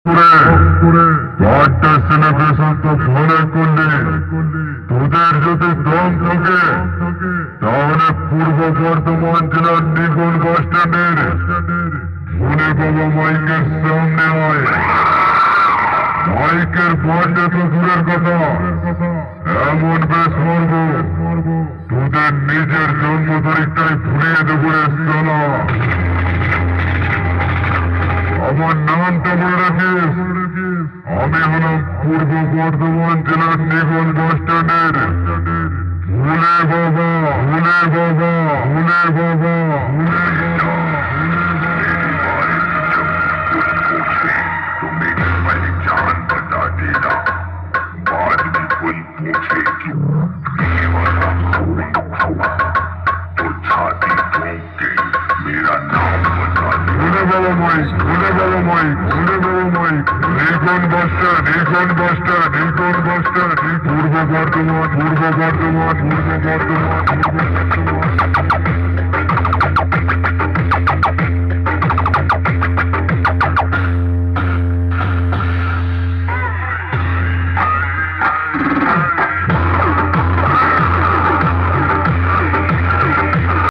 Birthday celebration তো ভালো করলি, তোদের যদি দম থাকে তাহলে পূর্ব বর্ধমান জেলার নিগন বাস স্ট্যান্ডের ভোলে বাবা মাইকের সামনে আয়। মাইকের বার্থডে তো দূরের কথা, এমন বেশ মারবো তোদের নিজের জন্ম তারিখটাই ভুলিয়ে দেবো রে সালা। আমার নামটা মনে রাখিস, আমি হলাম পূর্ব বর্ধমান জেলার নিগন বাস স্ট্যান্ডের ভোলে বাবা, ভোলে বাবা, ভোলে বাবা, ভোলে বাবা। तुम्हें मेरी जान बता देना, बाद में कोई पूछे क्यों ये वाला खून हुआ तो छाती ठोक के मेरा नाम बता दे। भोले बाबा माइक, भोले बाबा माइक, भोले बाबा माइक, निगन बास स्टैंड, निगन बास स्टैंड, निगन बास स्टैंड, पूर्व बर्धमान, पूर्व बर्धमान, पूर्व बर्धमान, पूर्व बर्धमान।